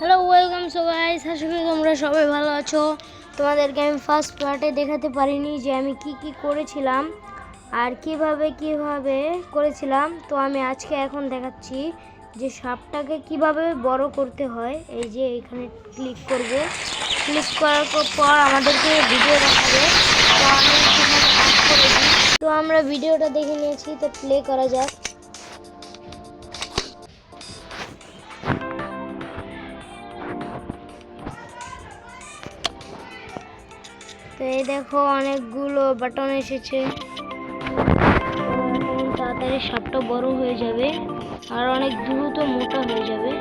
Hello welcome so guys, আশা করি তোমরা সবাই ভালো আছো। তোমাদেরকে আমি ফার্স্ট পার্টে দেখাতে পারিনি যে আমি কি করেছিলাম আর কিভাবে করেছিলাম। তো আমি আজকে এখন দেখাচ্ছি যে সাপটাকে কিভাবে বড় করতে হয়। এই যে এখানে ক্লিক করব, ক্লিক করার পর আমাদেরকে ভিডিও দেখাবে। তো আমি সেখানে অফ করে দিই। তো আমরা ভিডিওটা দেখে নিয়েছি, তো প্লে করা যাক। তো এই দেখো অনেকগুলো বাটন এসেছে। তাড়াতাড়ি সাপটা বড় হয়ে যাবে আর অনেক দ্রুত মোটা হয়ে যাবে।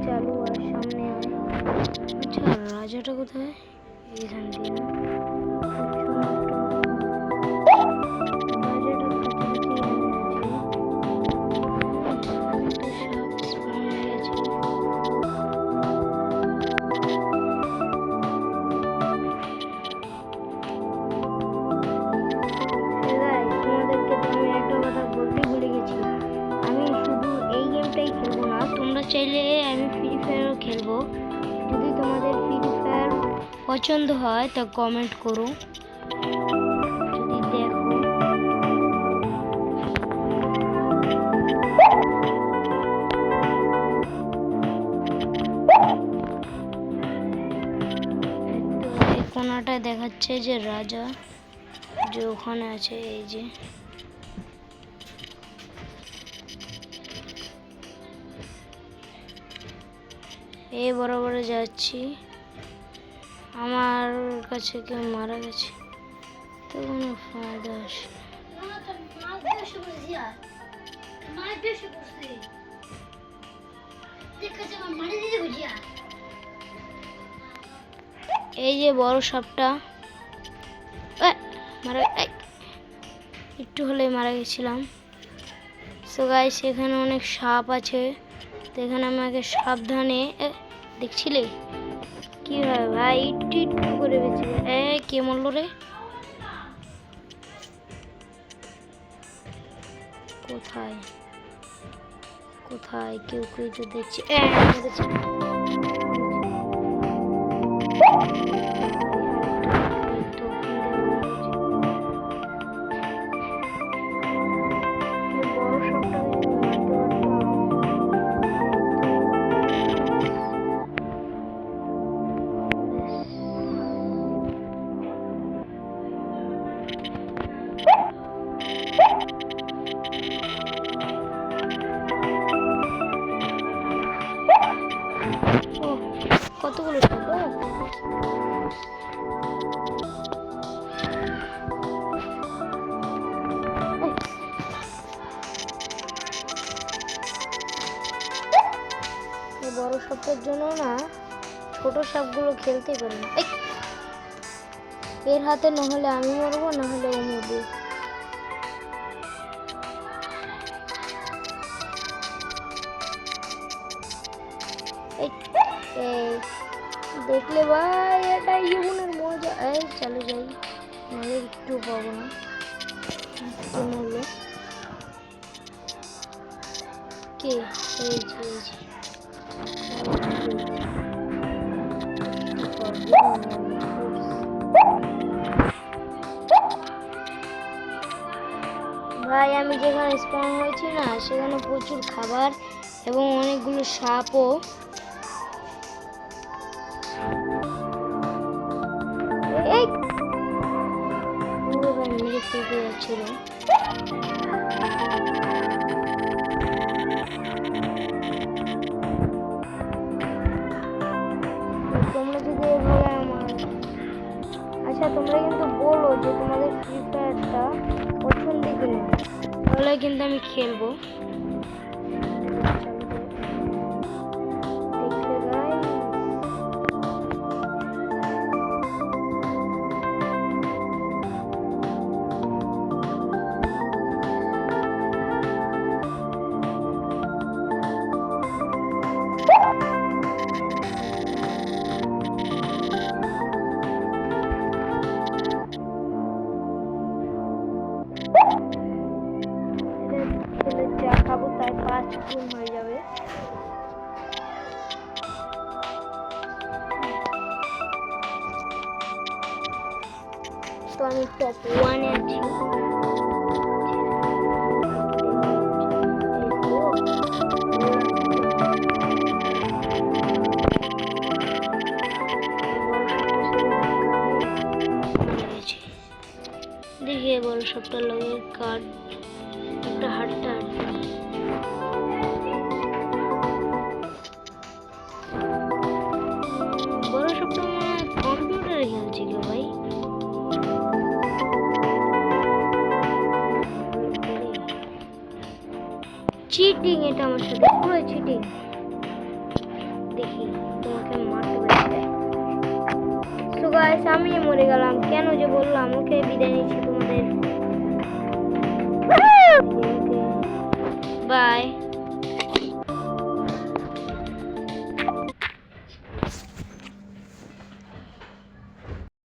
চালু আর সামনে আচ্ছা, রাজাটা কোথায়? এইখান দিয়ে চাইলে আমি ফ্রি ফায়ারও খেলবো। যদি তোমাদের ফ্রি ফায়ার পছন্দ হয় তো কমেন্ট করো। যদি দেখো এই কোনাটায় দেখাচ্ছে যে রাজা যে ওখানে আছে। এই যে এই বরাবরে যাচ্ছি, আমার কাছে কেউ মারা গেছে তো কোনো ফায়দা আসে। এই যে বড় সাপটা মারা, একটু হলে মারা গেছিলাম। সো গাইস, এখানে অনেক সাপ আছে, তো এখানে আমাকে সাবধানে দেখছিলে কি হয় ভাই, একটু একটু করে বেঁচে কে মরলো রে? কোথায় কোথায় কেউ তো দেখছি। কতগুলো বড় সাপের জন্য না ছোট সাপগুলো খেলতে পারে না। এর হাতে না হলে আমি মরবো, না হলে ও মরবে। দেখলে ভাই এটা জীবনের মজা। চলে যাই, নাহলে একটু পাবো না। মরলো কে? এই যে ভাই, আমি যেখানে স্পন হয়েছি না সেখানে প্রচুর খাবার এবং অনেকগুলো সাপও। মেরে ফেলতে যাচ্ছিল। তোমরা যদি এভাবে আচ্ছা, তোমরা কিন্তু বলো যে তোমাদের ফ্রি ফায়ারটা পছন্দ কিনা, তাহলে কিন্তু আমি খেলবো। তো আমি টপ 1-এ আছি। দেখি বড় সবটা লগে কার্ড একটা হাটটা বড় সবটা কম্পিউটারে খেলছি কেউ ভাই। চিটিং, এটা আমার সাথে পুরো চিটিং। দেখি তোমাকে মারতে পারবে। সো গাইস আমি মরে গেলাম, কেন যে বললাম। ওকে বিদায় নিচ্ছি তোমাদের।